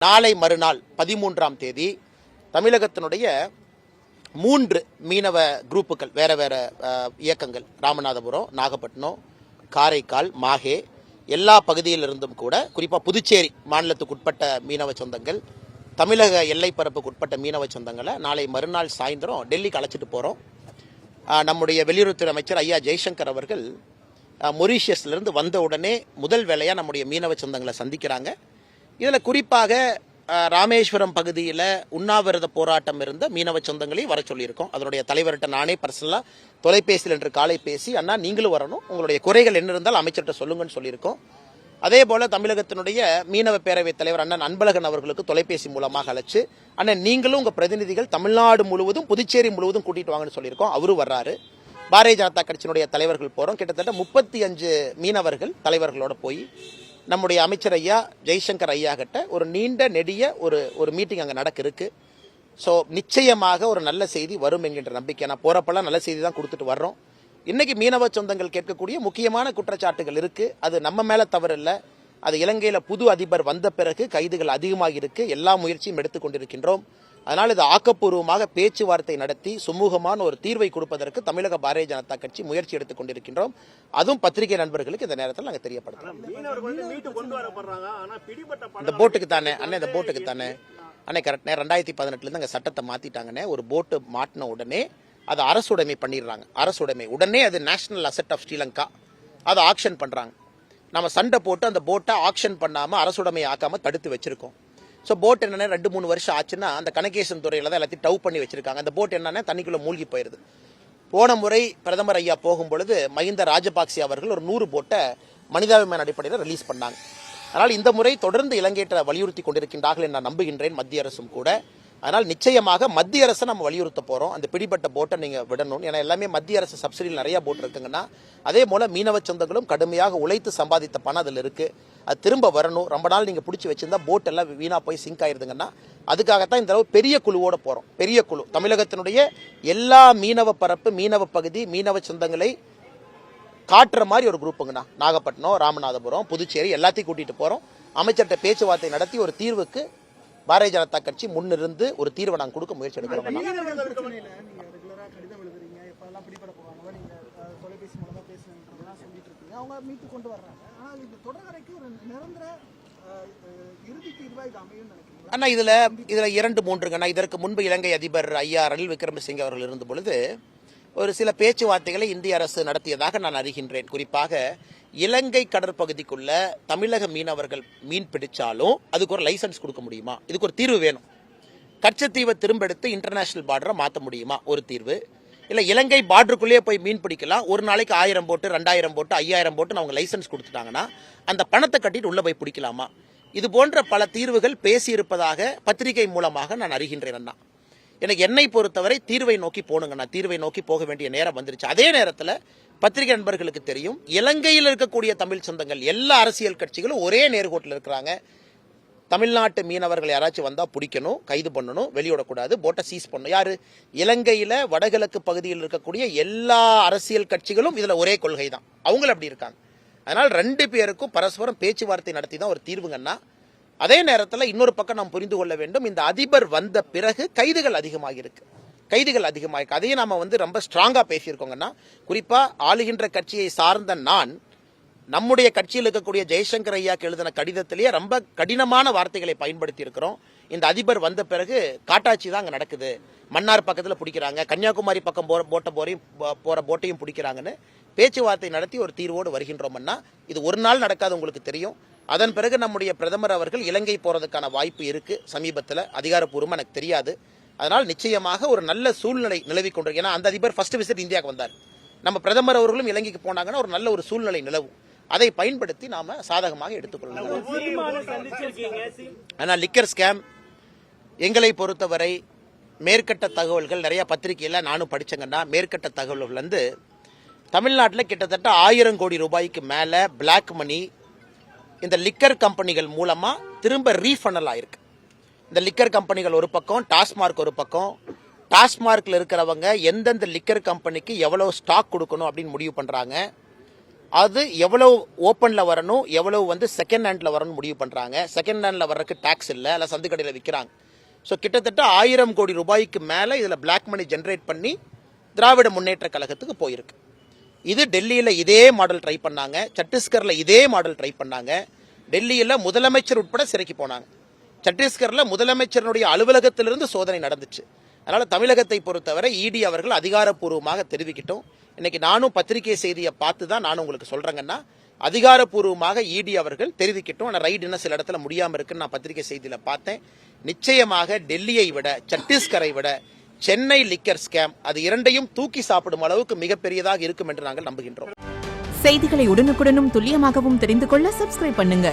நாளை மறுநாள் 13ஆம் தேதி தமிழகத்தினுடைய 3 மீனவ குரூப்புகள், வேற வேற இயக்கங்கள், ராமநாதபுரம், நாகப்பட்டினம், காரைக்கால், மாஹே எல்லா பகுதியிலிருந்தும் கூட, குறிப்பாக புதுச்சேரி மாநிலத்துக்குட்பட்ட மீனவ சொந்தங்கள், தமிழக எல்லைப்பரப்புக்கு உட்பட்ட மீனவ சொந்தங்களை நாளை மறுநாள் சாயந்தரம் டெல்லிக்கு அழைச்சிட்டு போகிறோம். நம்முடைய வெளியுறவுத்துறை அமைச்சர் ஐயா ஜெய்சங்கர் அவர்கள் மொரீஷியஸ்லேருந்து வந்த உடனே முதல் வேலையாக நம்முடைய மீனவ சொந்தங்களை சந்திக்கிறாங்க. இதில் குறிப்பாக ராமேஸ்வரம் பகுதியில் உண்ணாவிரத போராட்டம் இருந்த மீனவ சொந்தங்களையும் வர சொல்லியிருக்கோம். அதனுடைய தலைவர்கிட்ட நானே பர்சனலாக தொலைபேசியில் என்று காலை பேசி, அண்ணா நீங்களும் வரணும், உங்களுடைய குறைகள் என்ன இருந்தால் அமைச்சர்கிட்ட சொல்லுங்கன்னு சொல்லியிருக்கோம். அதே போல் தமிழகத்தினுடைய மீனவ பேரவைத் தலைவர் அண்ணன் அன்பழகன் அவர்களுக்கு தொலைபேசி மூலமாக அழைச்சு, அண்ணன் நீங்களும் உங்கள் பிரதிநிதிகள் தமிழ்நாடு முழுவதும் புதுச்சேரி முழுவதும் கூட்டிகிட்டு வாங்கன்னு சொல்லியிருக்கோம். அவரும் வர்றாரு. பாரதிய ஜனதா கட்சியினுடைய தலைவர்கள் போகிறோம். கிட்டத்தட்ட 35 மீனவர்கள் தலைவர்களோட போய் நம்முடைய அமைச்சர் ஐயா ஜெய்சங்கர் ஐயா கிட்ட ஒரு நீண்ட நெடிய ஒரு மீட்டிங் அங்கே நடக்க இருக்கு. ஸோ நிச்சயமாக ஒரு நல்ல செய்தி வரும் என்கின்ற நம்பிக்கை. நான் போறப்பெல்லாம் நல்ல செய்தி தான் கொடுத்துட்டு வர்றோம். இன்னைக்கு மீனவ சொந்தங்கள் கேட்கக்கூடிய முக்கியமான குற்றச்சாட்டுகள் இருக்கு. அது நம்ம மேல தவறு இல்லை. அது இலங்கையில் புது அதிபர் வந்த பிறகு கைதுகள் அதிகமாக இருக்கு. எல்லா முயற்சியும் எடுத்துக்கொண்டிருக்கின்றோம். அதனால் இது ஆக்கப்பூர்வமாக பேச்சுவார்த்தை நடத்தி சுமூகமான ஒரு தீர்வை கொடுப்பதற்கு தமிழக பாரதிய ஜனதா கட்சி முயற்சி எடுத்துக் கொண்டிருக்கின்றோம். அதுவும் பத்திரிகை நண்பர்களுக்கு இந்த நேரத்தில் நாங்கள் தெரியப்படுத்துறோம். இந்த போட்டுக்கு தானே அண்ணே, இந்த போட்டுக்கு தானே அண்ணே, கரெக்ட். 2018 அங்கே சட்டத்தை மாத்திட்டாங்கன்னே. ஒரு போட்டு மாட்டின உடனே அதை அரசுடைமை பண்ணிடுறாங்க. அரசுடைமை உடனே அது நேஷனல் அசெட் ஆஃப் ஸ்ரீலங்கா, அதை ஆக்ஷன் பண்றாங்க. நம்ம சண்டை போட்டு அந்த போட்டை ஆக்ஷன் பண்ணாம அரசுடைமை ஆக்காம தடுத்து வச்சிருக்கோம். ஸோ போட் என்னன்னா 2-3 வருஷம் ஆச்சுன்னா அந்த கனகேசன் துறையில தான் எல்லாத்தையும் டவ் பண்ணி வச்சிருக்காங்க. அந்த போட் என்னன்னா தண்ணிக்குள்ள மூழ்கி போயிருது. போன முறை பிரதமர் ஐயா போகும்பொழுது மஹிந்த ராஜபக்சே அவர்கள் ஒரு 100 போட்டை மனிதாபிமான அடிப்படையில் ரிலீஸ் பண்ணாங்க. அதனால் இந்த முறை தொடர்ந்து இலங்கையிட்ட வலியுறுத்தி கொண்டிருக்கின்றார்கள் என்று நான் நம்புகின்றேன், மத்திய அரசும் கூட. அதனால் நிச்சயமாக மத்திய அரசை நம்ம வலியுறுத்த போறோம். அந்த பிடிபட்ட போட்டை நீங்க விடணும். ஏன்னா எல்லாமே மத்திய அரசு சப்சிடியில் நிறைய போட் இருக்குங்கன்னா, அதே போல மீனவ சொந்தங்களும் கடுமையாக உழைத்து சம்பாதித்த பணம் அதில் இருக்கு. அது திரும்ப வரணும். ரொம்ப நாள் நீங்க பிடிச்சி வச்சிருந்தா போட் எல்லாம் வீணா போய் சிங்க் ஆயிருதுங்கன்னா, அதுக்காகத்தான் இந்த பெரிய குழுவோட போறோம். பெரிய குழு தமிழகத்தினுடைய எல்லா மீனவ பரப்பு, மீனவ பகுதி, மீனவ சொந்தங்களை காட்டுற மாதிரி ஒரு குரூப்புங்கண்ணா. நாகப்பட்டினம், ராமநாதபுரம், புதுச்சேரி எல்லாத்தையும் கூட்டிட்டு போறோம். அமைச்சர்கிட்ட பேச்சுவார்த்தை நடத்தி ஒரு தீர்வுக்கு பாரதிய ஜனதா கட்சி முன்னிருந்து ஒரு தீர்வை நாங்கள் கொடுக்க முயற்சி எடுக்கிறோம். அண்ணா இதுல 2-3ங்கண்ணா. இதற்கு முன்பு இலங்கை அதிபர் ஐயா ரணில் விக்ரமசிங்கே அவர்கள் இருந்த பொழுது ஒரு சில பேச்சுவார்த்தைகளை இந்திய அரசு நடத்தியதாக நான் அறிகின்றேன். குறிப்பாக இலங்கை கடற்பகுதிக்குள்ள தமிழக மீனவர்கள் மீன் பிடிச்சாலும் அதுக்கு ஒரு லைசன்ஸ் கொடுக்க முடியுமா, இதுக்கு ஒரு தீர்வு வேணும். கச்சத்தீவை திரும்ப எடுத்து இன்டர்நேஷனல் பார்டரை மாற்ற முடியுமா, ஒரு தீர்வு. இல்லை இலங்கை பார்டருக்குள்ளேயே போய் மீன் பிடிக்கலாம். ஒரு நாளைக்கு 1000 போட்டு, 2000 போட்டு, 5000 போட்டு அவங்க லைசன்ஸ் கொடுத்துட்டாங்கன்னா அந்த பணத்தை கட்டிட்டு உள்ள போய் பிடிக்கலாமா? இது போன்ற பல தீர்வுகள் பேசியிருப்பதாக பத்திரிகை மூலமாக நான் அறிகின்றேன். அண்ணா எனக்கு என்னை பொறுத்தவரை தீர்வை நோக்கி போகணுங்கண்ணா. தீர்வை நோக்கி போக வேண்டிய நேரம் வந்துருச்சு. அதே நேரத்தில் பத்திரிகை நண்பர்களுக்கு தெரியும், இலங்கையில் இருக்கக்கூடிய தமிழ் சொந்தங்கள் எல்லா அரசியல் கட்சிகளும் ஒரே நேர்கோட்டில் இருக்கிறாங்க. தமிழ்நாட்டு மீனவர்கள் யாராச்சும் வந்தா பிடிக்கணும், கைது பண்ணணும், வெளியிடக்கூடாது, போட்டை சீஸ் பண்ணணும். யாரு? இலங்கையில வடகிழக்கு பகுதியில் இருக்கக்கூடிய எல்லா அரசியல் கட்சிகளும் இதுல ஒரே கொள்கை தான். அவங்களும் அப்படி இருக்காங்க. அதனால் 2 பேருக்கும் பரஸ்பரம் பேச்சுவார்த்தை நடத்தி தான் ஒரு தீர்வுங்கன்னா. அதே நேரத்தில் இன்னொரு பக்கம் நாம் புரிந்து கொள்ள வேண்டும், இந்த அதிபர் வந்த பிறகு கைதுகள் அதிகமாக இருக்கு. அதையும் நாம ரொம்ப ஸ்ட்ராங்கா பேசியிருக்கோங்கன்னா. குறிப்பா ஆளுகின்ற கட்சியை சார்ந்த நான் நம்முடைய கட்சியில் இருக்கக்கூடிய ஜெய்சங்கர் ஐயாக்கு எழுதின கடிதத்திலேயே ரொம்ப கடினமான வார்த்தைகளை பயன்படுத்தி இருக்கிறோம். இந்த அதிபர் வந்த பிறகு காட்டாட்சி தான் அங்கே நடக்குது. மன்னார் பக்கத்தில் பிடிக்கிறாங்க, கன்னியாகுமரி பக்கம் போற போட்டையும் பிடிக்கிறாங்கன்னு பேச்சுவார்த்தை நடத்தி ஒரு தீர்வோடு வருகின்றோம்னா, இது ஒரு நாள் நடக்காது, உங்களுக்கு தெரியும். அதன் பிறகு நம்முடைய பிரதமர் அவர்கள் இலங்கை போறதுக்கான வாய்ப்பு இருக்கு சமீபத்தில், அதிகாரப்பூர்வமாக எனக்கு தெரியாது. அதனால் நிச்சயமாக ஒரு நல்ல சூழ்நிலை நிலவி கொண்டிருக்கு. ஏன்னா அந்த அதிபர் ஃபர்ஸ்ட் விசிட் இந்தியாவுக்கு வந்தார். நம்ம பிரதமர் அவர்களும் இலங்கைக்கு போனாங்கன்னா ஒரு நல்ல ஒரு சூழ்நிலை நிலவும். அதை பயன்படுத்தி நாம சாதகமாக எடுத்துக்கொள்ளலாம். ஆனால் லிக்கர் ஸ்கேம் எங்களை பொறுத்தவரை மேற்கட்ட தகவல்கள் நிறைய பத்திரிகையில் நானும் படிச்சேங்கன்னா, மேற்கட்ட தகவல்கள் தமிழ்நாட்டில் கிட்டத்தட்ட 1000 கோடி ரூபாய்க்கு மேல பிளாக் மணி இந்த லிக்கர் கம்பெனிகள் மூலமா திரும்ப ரீஃபண்டல் ஆயிருக்கு. இந்த லிக்கர் கம்பெனிகள் ஒரு பக்கம், டாஸ்மார்க் ஒரு பக்கம். டாஸ்மார்க்ல இருக்கிறவங்க எந்தெந்த லிக்கர் கம்பெனிக்கு எவ்வளவு ஸ்டாக் கொடுக்கணும் அப்படின்னு முடிவு பண்றாங்க. அது எவ்வளவு ஓப்பன்ல வரணும், எவ்வளவு வந்து செகண்ட் ஹேண்ட்ல வரணும் முடிவு பண்றாங்க. செகண்ட் ஹேண்ட்ல வர்றதுக்கு டாக்ஸ் இல்ல, அல்ல சந்து கடையில் விற்கிறாங்க. ஸோ கிட்டத்தட்ட 1000 கோடி ரூபாய்க்கு மேல இதுல பிளாக் மணி ஜென்ரேட் பண்ணி திராவிட முன்னேற்ற கழகத்துக்கு போயிருக்கு. இது டெல்லியில இதே மாடல் ட்ரை பண்ணாங்க, சத்தீஸ்கர்ல இதே மாடல் ட்ரை பண்ணாங்க. டெல்லியில முதலமைச்சர் உட்பட சிறைக்கு போனாங்க. சத்தீஸ்கர்ல முதலமைச்சருடைய அலுவலகத்திலிருந்து சோதனை நடந்துச்சு. அதனால தமிழகத்தை பொறுத்தவரை இடி அவர்கள் அதிகாரப்பூர்வமாக தெரிவிக்கட்டும். இன்னைக்கு நானும் பத்திரிகை செய்தியை பார்த்து தான் நானும் உங்களுக்கு சொல்றேங்கன்னா, அதிகாரப்பூர்வமாக இடி அவர்கள் தெரிவிக்கட்டும். ஆனால் ரைடு இன்னும் சில இடத்துல முடியாம இருக்குன்னு நான் பத்திரிகை செய்தியில பார்த்தேன். நிச்சயமாக டெல்லியை விட, சத்தீஸ்கரை விட சென்னை லிக்கர் ஸ்கேம் அது இரண்டையும் தூக்கி சாப்பிடும் அளவுக்கு மிகப்பெரியதாக இருக்கும் என்று நாங்கள் நம்புகின்றோம். செய்திகளை உடனுக்குடனும் துல்லியமாகவும் தெரிந்து கொள்ள சப்ஸ்கிரைப் பண்ணுங்க.